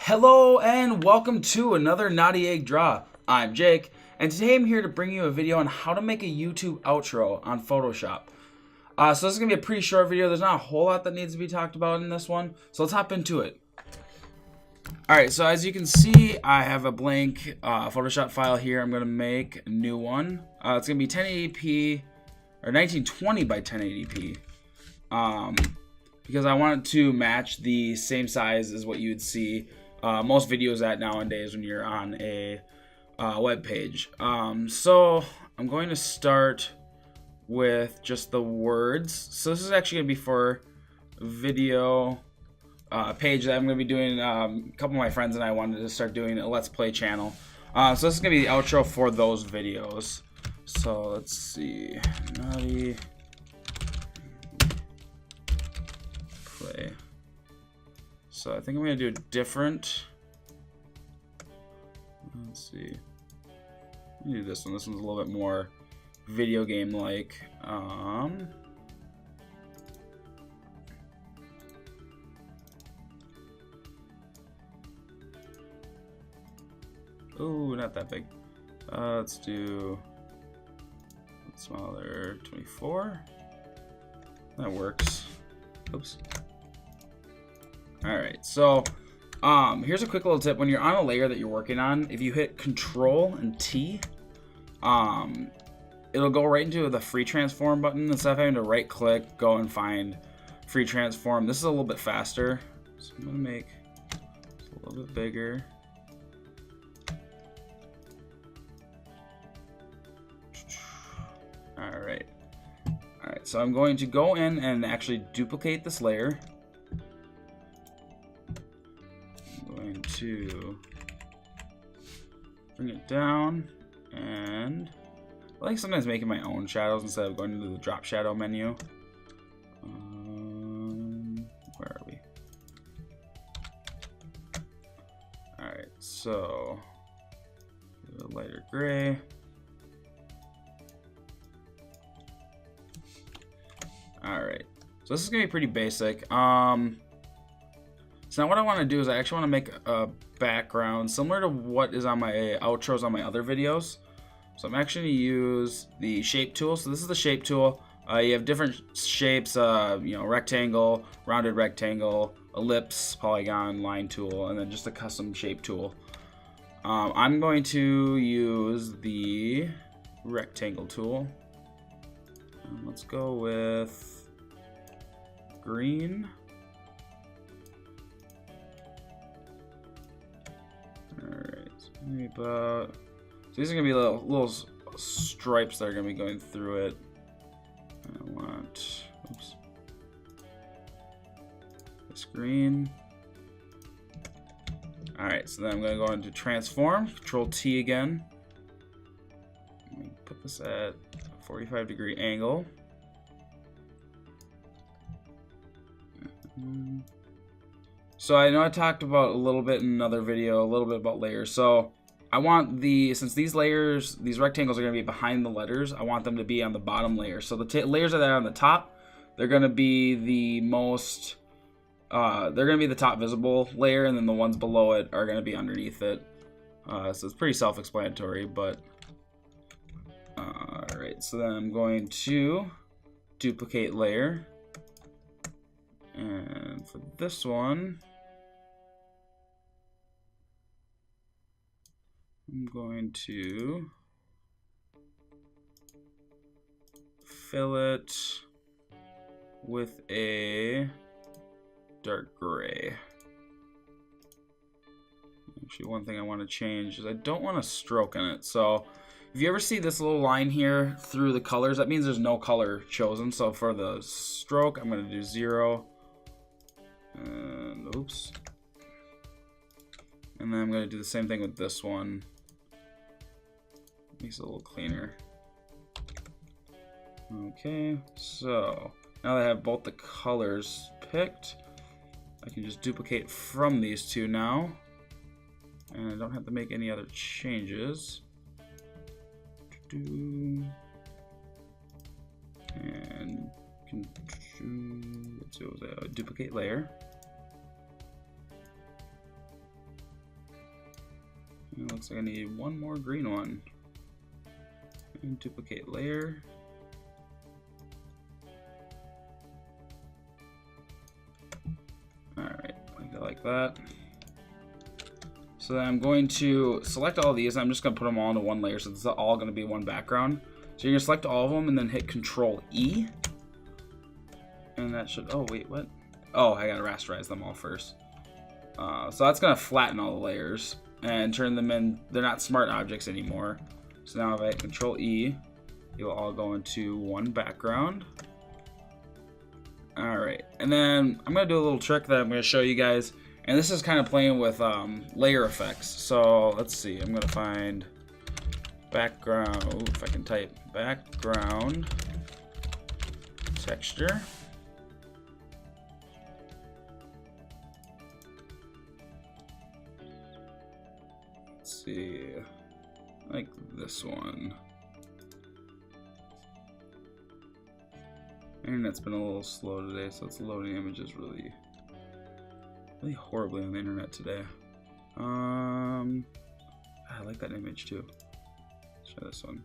Hello and welcome to another Naughty Egg Draw. I'm Jake, and today I'm here to bring you a video on how to make a YouTube outro on Photoshop. So this is going to be a pretty short video. There's not a whole lot that needs to be talked about in this one, so let's hop into it. Alright, so as you can see, I have a blank Photoshop file here. I'm going to make a new one. It's going to be 1080p, or 1920 by 1080p. Because I want it to match the same size as what you would see most videos at nowadays when you're on a web page. So I'm going to start with just the words. So this is actually going to be for a video page that I'm going to be doing. A couple of my friends and I wanted to start doing a Let's Play channel. So this is going to be the outro for those videos. So let's see. Naughty Play. So I think I'm gonna do a different. Let's see. Let me do this one. This one's a little bit more video game like. Oh, not that big. Let's do smaller, 24. That works. Oops. Alright, so here's a quick little tip. When you're on a layer that you're working on, if you hit Control and T, it'll go right into the free transform button instead of having to right click, go and find free transform. This is a little bit faster, so I'm gonna make it a little bit bigger. Alright, so I'm going to go in and actually duplicate this layer. To bring it down, and I like sometimes making my own shadows instead of going into the drop shadow menu. Where are we? Alright, so a lighter gray. Alright, so this is gonna be pretty basic. So now what I want to do is I actually want to make a background similar to what is on my outros on my other videos. So I'm actually going to use the shape tool. So this is the shape tool. You have different shapes, rectangle, rounded rectangle, ellipse, polygon, line tool, and then just a custom shape tool. I'm going to use the rectangle tool. Let's go with green. Alright, maybe about. So these are gonna be little stripes that are gonna be going through it. I want. Oops. This green. Alright, so then I'm gonna go into transform. Control T again. Let me put this at a 45-degree angle. So I know I talked about a little bit in another video, a little bit about layers. So I want since these layers, these rectangles are going to be behind the letters, I want them to be on the bottom layer. So the layers that are on the top, they're going to be the most, they're going to be the top visible layer, and then the ones below it are going to be underneath it. So it's pretty self-explanatory, but alright, so then I'm going to duplicate layer. And for this one, I'm going to fill it with a dark gray. Actually, one thing I want to change is I don't want a stroke in it. So if you ever see this little line here through the colors, that means there's no color chosen. So for the stroke, I'm going to do 0. And oops. And then I'm going to do the same thing with this one. Makes it a little cleaner. Okay, so now that I have both the colors picked, I can just duplicate from these two now. And I don't have to make any other changes. And let's do a duplicate layer. looks like I need one more green one. And duplicate layer. Alright, like that. So then I'm going to select all these. I'm just going to put them all into one layer, so this is all going to be one background. So you're going to select all of them and then hit Control E. And that should, oh wait, what? Oh, I got to rasterize them all first. So that's going to flatten all the layers and turn them in, they're not smart objects anymore. So now if I hit Control E, it will all go into one background. Alright, and then I'm going to do a little trick that I'm going to show you guys. And this is kind of playing with layer effects. So let's see, I'm going to find background, ooh, if I can type, background texture. Let's see, like this one. Internet's been a little slow today, so it's loading images really horribly on the internet today. I like that image too. Let's try this one.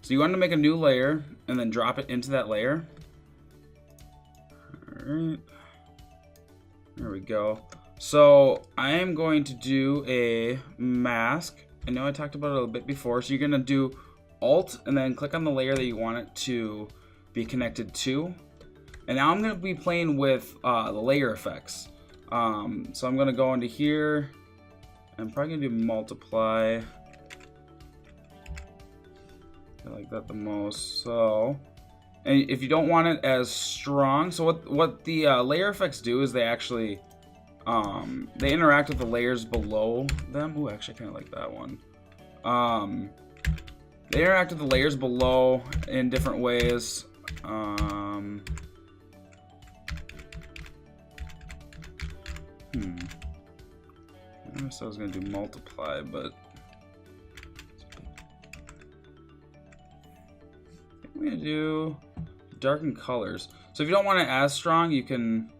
So you want to make a new layer and then drop it into that layer. Alright. There we go. So I am going to do a mask. I know I talked about it a bit before. So you're going to do Alt and then click on the layer that you want it to be connected to. And now I'm going to be playing with the layer effects. So I'm going to go into here. I'm probably going to do multiply. I like that the most. So, and if you don't want it as strong, so what the layer effects do is they actually they interact with the layers below them. Ooh, actually, I kind of like that one. They interact with the layers below in different ways. I guess I was gonna do multiply, but I'm gonna do darken colors. So if you don't want it as strong, you can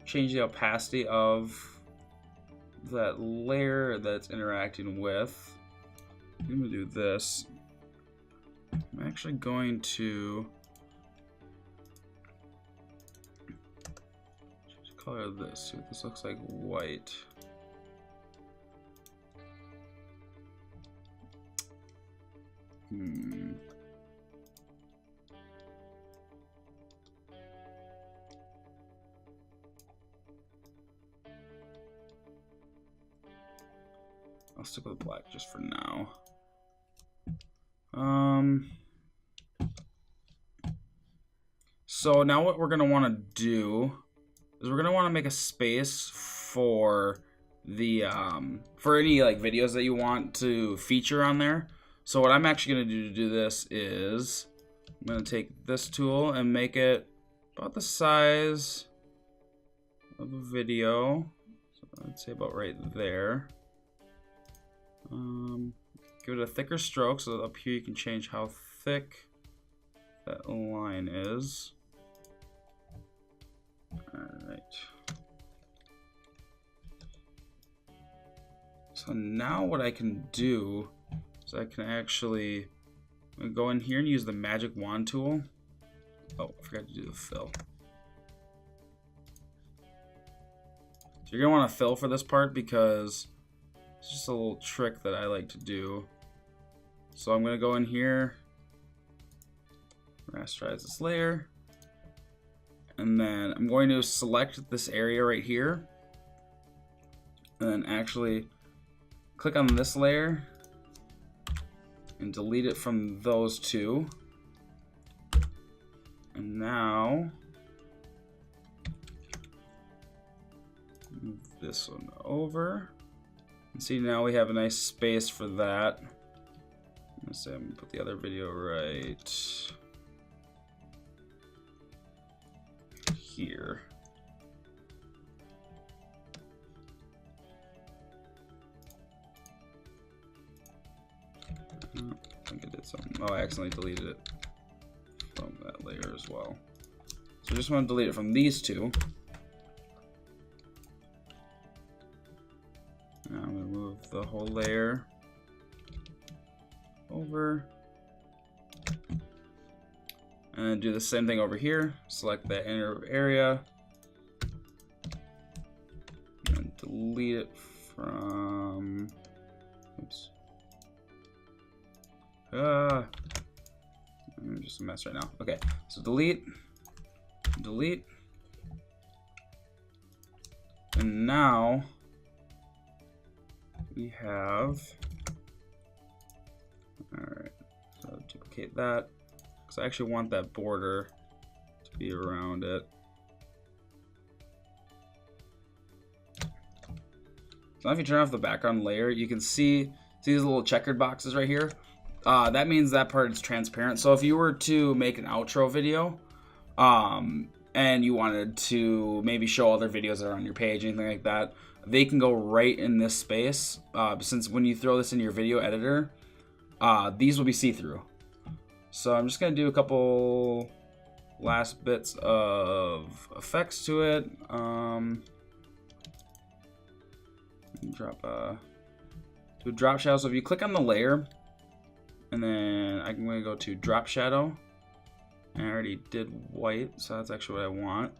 change the opacity of that layer that's interacting with. I'm gonna do this. I'm actually going to change the color of this. See what this looks like white. I'll stick with black just for now. So now what we're gonna want to do is we're gonna want to make a space for the for any like videos that you want to feature on there. So what I'm actually gonna do to do this is I'm gonna take this tool and make it about the size of a video. So I'd say about right there. Give it a thicker stroke so that up here you can change how thick that line is. Alright. So now what I can do is I can actually go in here and use the magic wand tool. Oh, I forgot to do the fill. So you're gonna want to fill for this part because it's just a little trick that I like to do. So I'm going to go in here, rasterize this layer, and then I'm going to select this area right here, and then actually click on this layer and delete it from those two. And now move this one over. And see, now we have a nice space for that. I'm gonna put the other video right here. I think I did something. Oh, I accidentally deleted it from that layer as well. So I just want to delete it from these two. Now I'm going to move a layer over. And do the same thing over here. Select the inner area. And delete it from, oops. I'm just a mess right now. Okay, so delete, delete. And now we have, all right, so duplicate that, because I actually want that border to be around it. So now if you turn off the background layer, you can see these little checkered boxes right here. That means that part is transparent. So if you were to make an outro video, and you wanted to maybe show other videos that are on your page, anything like that, they can go right in this space. Since when you throw this in your video editor, these will be see-through. So I'm just gonna do a couple last bits of effects to it. Do a drop shadow. So if you click on the layer, and then I'm gonna go to drop shadow. And I already did white, so that's actually what I want.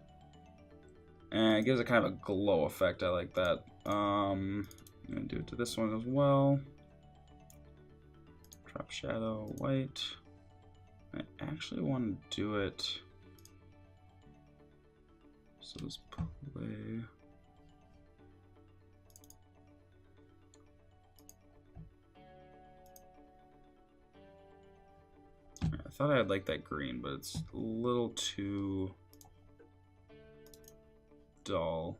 And it gives it kind of a glow effect. I like that. I'm gonna do it to this one as well. Drop shadow, white. I actually want to do it. So let's play. I thought I'd like that green, but it's a little too dull.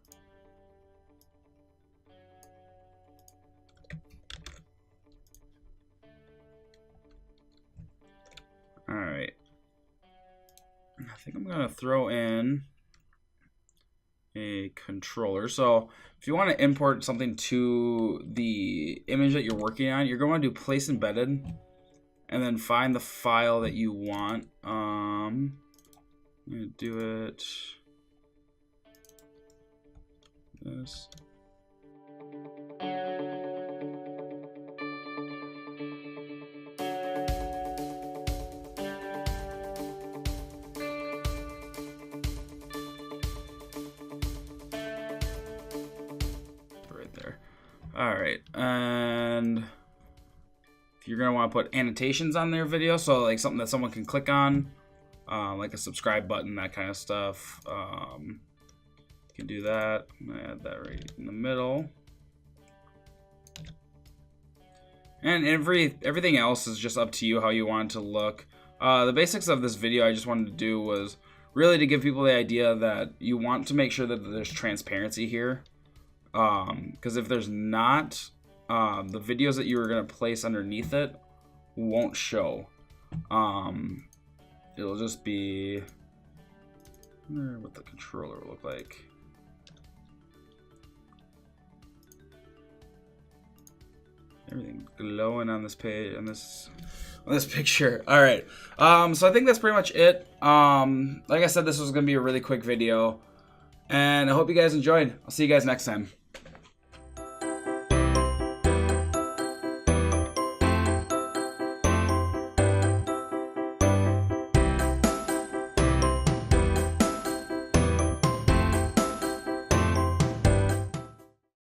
All right. I think I'm gonna throw in a controller. So if you want to import something to the image that you're working on, you're going to do place embedded. And then find the file that you want. I'm gonna do it this. Right there. All right, and you're gonna want to put annotations on their video, so like something that someone can click on, like a subscribe button, that kind of stuff. You can do that. I'm gonna add that right in the middle, and everything else is just up to you how you want it to look. The basics of this video I just wanted to do was really to give people the idea that you want to make sure that there's transparency here, because if there's not, the videos that you were going to place underneath it won't show. It'll just be, I wonder what the controller will look like. Everything glowing on this page, on this picture. All right. So I think that's pretty much it. Like I said, this was going to be a really quick video, and I hope you guys enjoyed. I'll see you guys next time.